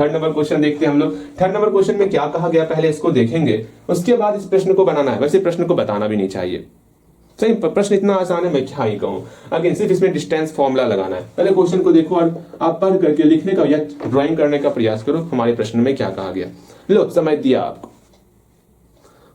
Third number question देखते हैं हम लोग। थर्ड नंबर क्वेश्चन में क्या कहा गया पहले इसको देखेंगे, उसके बाद इस प्रश्न को बनाना है। वैसे प्रश्न को बताना भी नहीं चाहिए, सही प्रश्न इतना आसान है मैं क्या ही कहूँ। अगेन सिर्फ इसमें डिस्टेंस फॉर्मूला लगाना है। पहले क्वेश्चन को देखो और आप पढ़ करके लिखने का या ड्राइंग करने का प्रयास करो हमारे प्रश्न में क्या कहा गया। लो समझ दिया आपको,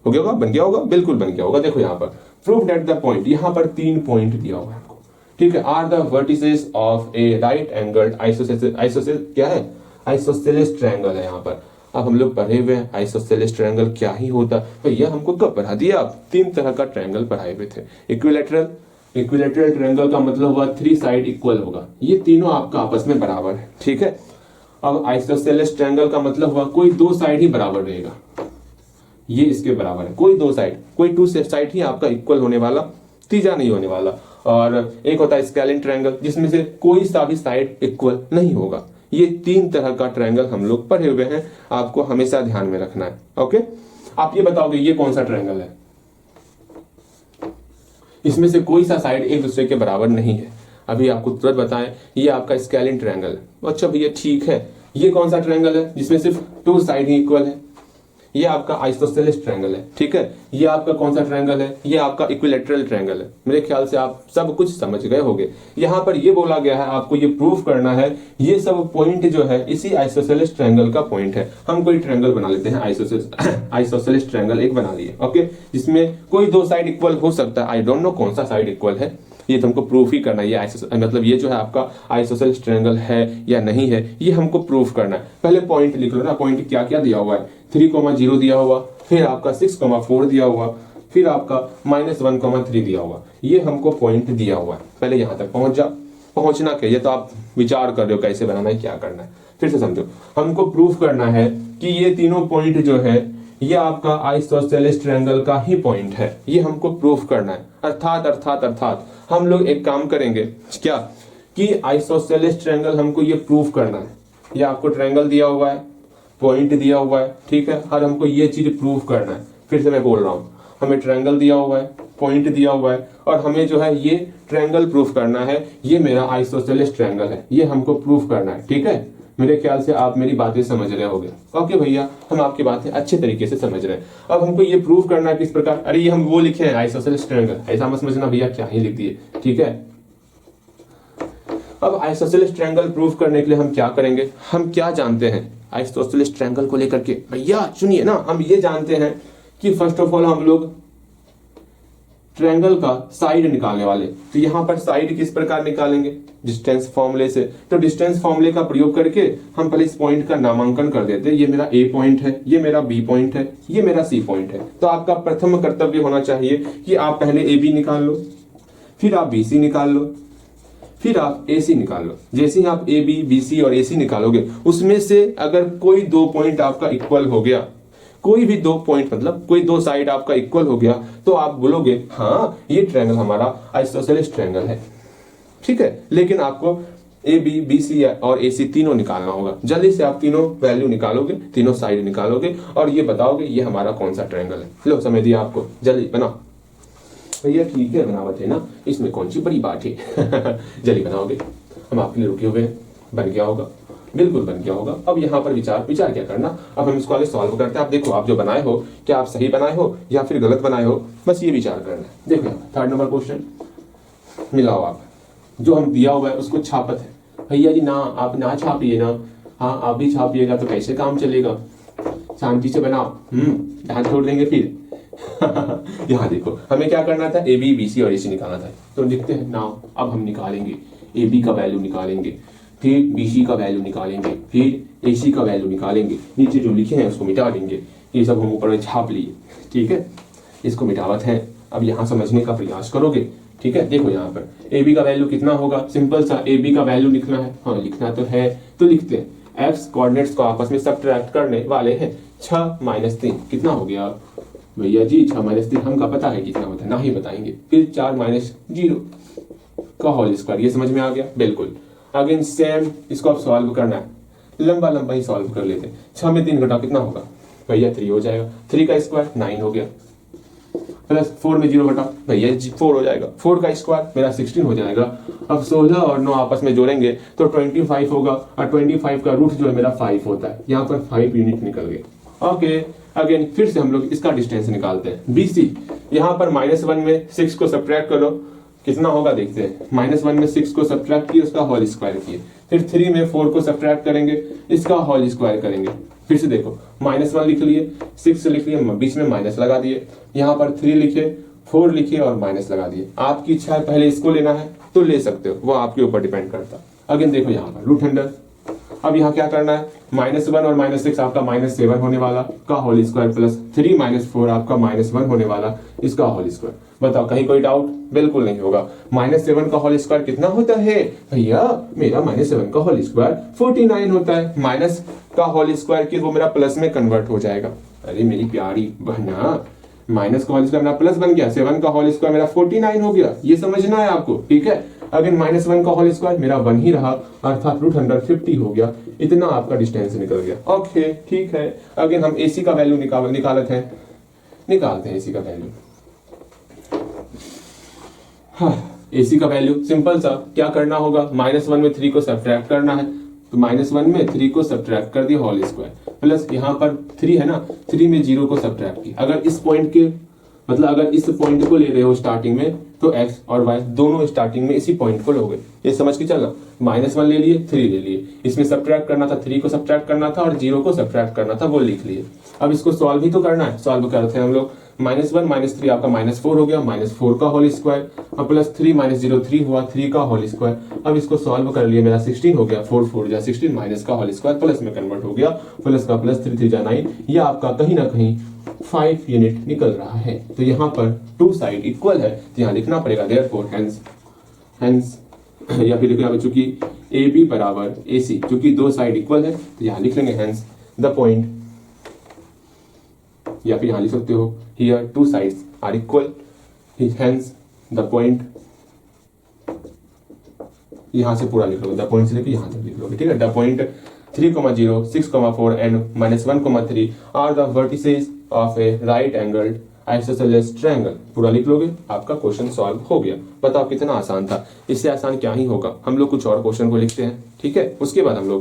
हो गया होगा, बन गया होगा, बिल्कुल बन गया होगा। देखो यहाँ पर प्रूव दैट द पॉइंट, यहाँ पर 3 पॉइंट दिया हुआ है आपको, ठीक है। Are the vertices of a right angled isosceles क्या है, आइसोसेलेस ट्रायंगल है यहाँ पर। अब हम लोग पढ़े हुए हैं आइसोसेलेस ट्रायंगल क्या ही होता है, तो यह हमको कब पढ़ा दिया, आप 3 तरह का ट्रायंगल पढ़ाए हुए थे। इक्विलैटरल, इक्विलैटरल ट्रायंगल का मतलब हुआ 3 साइड इक्वल होगा, ये तीनों आपका आपस में बराबर है, ठीक है। अब आइसोसेलेस ट्रायंगल का मतलब हुआ कोई 2 साइड ही बराबर रहेगा, ये इसके बराबर है, कोई 2 साइड, कोई 2 साइड ही आपका इक्वल होने वाला, तीजा नहीं होने वाला। और एक होता है स्केलिन ट्रायंगल जिसमें से कोई सा भी साइड इक्वल नहीं होगा। ये 3 तरह का ट्रायंगल हम लोग पढ़े हुए हैं, आपको हमेशा ध्यान में रखना है। ओके, आप ये बताओगे ये कौन सा ट्रायंगल है, इसमें से कोई सा साइड एक दूसरे के बराबर नहीं है। अभी आपको तुरंत बताएं ये आपका स्केलिन ट्रायंगल है। अच्छा भैया ठीक है, ये कौन सा ट्रायंगल है जिसमें सिर्फ 2 साइड ही इक्वल है, ये आपका आइसोसेलेस ट्रायंगल है, ठीक है। ये आपका कौन सा ट्रायंगल है, ये आपका इक्विलैटरल ट्रायंगल है। मेरे ख्याल से आप सब कुछ समझ गए होंगे। यहाँ पर ये बोला गया है आपको ये प्रूफ करना है ये सब पॉइंट जो है इसी आइसोसेलेस ट्रायंगल का पॉइंट है। हम कोई ट्रायंगल बना लेते हैं, आइसोसेलेस ट्रायंगल एक बना लिए, ओके, जिसमें कोई 2 साइड इक्वल हो सकता है। आई डोंट नो कौन सा साइड इक्वल है, ये तुमको प्रूफ ही करना है। ये मतलब ये जो है आपका आइसोसेलेस ट्रायंगल है या नहीं है, ये हमको प्रूफ करना है। पहले पॉइंट लिख लो ना, पॉइंट क्या क्या दिया हुआ है, 3,0 दिया हुआ, फिर आपका 6,4 दिया हुआ, फिर आपका -1,3 दिया हुआ, ये हमको पॉइंट दिया हुआ है। पहले यहां तक पहुंच जा, पहुंचना क्या, ये तो आप विचार कर रहे हो कैसे बनाना है, क्या करना है, फिर से समझो। हमको प्रूफ करना है कि ये तीनों पॉइंट जो है ये आपका आइसोसेलेस ट्रायंगल का ही पॉइंट है, ये हमको प्रूफ करना है। अर्थात हम लोग एक काम करेंगे क्या कि आइसोसेलेस ट्रायंगल हमको ये प्रूफ करना है। ये आपको ट्रायंगल दिया हुआ है, पॉइंट दिया हुआ है, ठीक है, और हमको ये चीज प्रूफ करना है। फिर से मैं बोल रहा हूँ, हमें ट्रायंगल दिया हुआ है, पॉइंट दिया हुआ है, और हमें जो है ये ट्रायंगल प्रूफ करना है, ये मेरा आइसोसेलेस ट्रायंगल है, ये हमको प्रूफ करना है, ठीक है। मेरे ख्याल से आप मेरी बातें समझ रहे होंगे। ओके भैया, हम आपकी बातें अच्छे तरीके से समझ रहे हैं। अब हमको ये प्रूफ करना है किस प्रकार, अरे ये हम वो लिखे हैं आइसोसेलेस ट्रायंगल, ऐसा मत समझना भैया क्या ही लिख दिए, ठीक है। अब आइसोसेलेस ट्रायंगल प्रूफ करने के लिए हम क्या करेंगे, हम क्या जानते हैं आइसोसेलेस ट्रायंगल को लेकर के, भैया सुनिए ना, हम ये जानते हैं कि फर्स्ट ऑफ ऑल हम लोग ट्रायंगल का साइड निकालने वाले, तो यहां पर साइड किस प्रकार निकालेंगे, डिस्टेंस फॉर्मूले से। तो डिस्टेंस फॉर्मूले का प्रयोग करके हम पहले इस पॉइंट का नामांकन कर देते हैं। ये मेरा ए पॉइंट है, ये मेरा बी पॉइंट है, ये मेरा सी पॉइंट है। तो आपका प्रथम कर्तव्य होना चाहिए कि आप पहले ए बी निकाल लो, फिर आप बी सी निकाल लो, फिर आप ए सी निकाल लो। जैसे ही आप ए बी बी सी और ए सी निकालोगे, उसमें से अगर कोई 2 पॉइंट आपका इक्वल हो गया, कोई भी 2 पॉइंट मतलब कोई 2 साइड आपका इक्वल हो गया, तो आप बोलोगे हाँ ये ट्रायंगल हमारा आइसोसेलेस ट्रायंगल है, ठीक है। लेकिन आपको ए बी बी सी और ए सी तीनों निकालना होगा। जल्दी से आप तीनों वैल्यू निकालोगे, तीनों साइड निकालोगे और ये बताओगे ये हमारा कौन सा ट्रायंगल है। लो समय दिया आपको, जल्दी बनाओ भैया, ठीक है बनावट है ना, इसमें कौन सी बड़ी बात है जल्दी बनाओगे, हम आपके लिए रुके हुए हैं। बन गया होगा, बिल्कुल बन गया होगा। अब यहाँ पर विचार क्या करना, अब हम इसको आगे सॉल्व करते हैं। आप देखो आप जो बनाए हो क्या आप सही बनाए हो या फिर गलत बनाए हो, बस ये विचार करना है। देखो थर्ड नंबर क्वेश्चन मिलाओ, आप जो हम दिया हुआ है उसको छापत है। भैया जी ना आप ना छापिए ना, हाँ आप भी छापिएगा तो कैसे काम चलेगा, शांति से बनाओ, ध्यान छोड़ देंगे फिर यहाँ देखो हमें क्या करना था, ए बी बी सी और ए सी निकालना था। तो लिखते हैं नाउ, अब हम निकालेंगे ए बी का वैल्यू निकालेंगे, फिर बी सी का वैल्यू निकालेंगे, फिर ए सी का वैल्यू निकालेंगे। नीचे जो लिखे हैं उसको मिटा देंगे, ये सब हम ऊपर में छाप लिए, ठीक है। इसको मिटावत है, अब यहाँ समझने का प्रयास करोगे, ठीक है। देखो यहाँ पर ए बी का वैल्यू कितना होगा, सिंपल सा ए बी का वैल्यू लिखना है, हाँ लिखना तो है, तो लिखते हैं एक्स कोऑर्डिनेट्स को आपस में सब्ट्रैक्ट करने वाले हैं। 6 - 3 कितना हो गया भैया जी, 6 - 3 हमका पता है कितना होता है, ना ही बताएंगे। फिर 4 - 0 का होल स्क्वायर, ये समझ में आ गया, बिल्कुल। अगेन सेम इसको आप सॉल्व करना है, लंबा लंबा ही सॉल्व कर लेते हैं। 6 में 3 घटाओ कितना होगा भैया, 3 हो जाएगा, 3 का स्क्वायर 9 हो गया। प्लस 4 में 0 घटा भैया 4 हो जाएगा, 4 का स्क्वायर मेरा 16 हो जाएगा। अब 16 और 9 आपस में जोड़ेंगे तो 25 होगा, और 25 का रूट जो है मेरा 5 होता है, यहाँ पर 5 यूनिट निकल गए। ओके, अगेन फिर से हम लोग इसका डिस्टेंस निकालते हैं। BC, यहाँ पर -1 में 6 को सब्ट्रैक्ट करो, कितना होगा देखते हैं। -1 में 6 को सब्ट्रैक्ट किए, उसका होल स्क्वायर किए, फिर 3 में 4 को सब्ट्रैक्ट करेंगे, इसका होल स्क्वायर करेंगे। फिर से देखो, -1 लिख लिए, 6 लिख लिए, बीच में माइनस लगा दिए, यहाँ पर 3 लिखे, 4 लिखिए और माइनस लगा दिए। आपकी इच्छा है पहले इसको लेना है तो ले सकते हो, वो आपके ऊपर डिपेंड करता है। अगेन देखो यहाँ पर रूट अंडर, अब यहाँ क्या करना है, -1 और -6 आपका -7 होने वाला का होल स्क्वायर, प्लस 3 - 4 आपका -1 होने वाला, इसका होल स्क्वायर। बताओ कहीं कोई डाउट? बिल्कुल नहीं होगा। -7 का होल स्क्वायर कितना होता है भैया? मेरा -7 का होल स्क्वायर 49 होता है। माइनस का होल स्क्वायर की वो मेरा प्लस में कन्वर्ट हो जाएगा। अरे मेरी प्यारी बहना, माइनस का होल स्क्वायर मेरा प्लस बन गया, 7 का होल स्क्वायर मेरा 49 हो गया। ये समझना है आपको, ठीक है। अगेन -1 का होल स्क्वायर मेरा 1 ही रहा, अर्थात रूट अंडर 50 हो गया। इतना आपका डिस्टेंस निकल गया। ओके, ठीक है। अगेन हम AC का वैल्यू निकालते हैं AC का वैल्यू। AC का वैल्यू सिंपल सा, क्या करना होगा, -1 में 3 को सब्ट्रैक्ट करना है, तो -1 में 3 को सब्ट्रैक्ट कर दिया होल स्क्वायर, प्लस यहाँ पर 3 है ना, 3 में 0 को सब्ट्रैक्ट किया। अगर इस पॉइंट के मतलब अगर इस पॉइंट को ले रहे हो स्टार्टिंग में, तो x और y दोनों स्टार्टिंग में इसी पॉइंट को लोगे, ये समझ के चलना। -1 ले लिए, 3 ले लिए, इसमें सब्ट्रैक्ट करना था, 3 को सब्ट्रैक्ट करना था और 0 को सब्ट्रैक्ट करना था, वो लिख लिए। अब इसको सॉल्व ही तो करना है। सॉल्व करते हैं हम लोग, -1 - 3 आपका -4 हो गया, -4 का होल स्क्वायर, और प्लस 3 - 0 3 हुआ, 3 का होल स्क्वायर। अब इसको सॉल्व कर लिए, मेरा 16 हो गया, 4 4 जा 16, माइनस का होल स्क्वायर प्लस में कन्वर्ट हो गया, प्लस का प्लस 3 3 जा 9। ये आपका कहीं ना कहीं 5 यूनिट निकल रहा है। तो यहाँ पर 2 साइड इक्वल है, तो यहाँ लिखना पड़ेगा देयरफॉर हेंस या फिर लिखना, चूंकि AB बराबर AC, चूंकि 2 साइड इक्वल है तो यहाँ लिख लेंगे हेंस द पॉइंट, या फिर यहाँ लिख सकते हो here 2 sides are equal, hence the point. यहां से पूरा लिख लोगे, द पॉइंट से लेकर यहां तक लिख लोगे, ठीक है। The point 3, 0, 6, 4 and -1, 3 are the vertices of a right angled isosceles triangle। पूरा लिख लोगे, आपका क्वेश्चन सॉल्व हो गया। बताओ कितना आसान था। इससे आसान क्या ही होगा। हम लोग कुछ और क्वेश्चन को लिखते हैं, ठीक है, उसके बाद हम लोग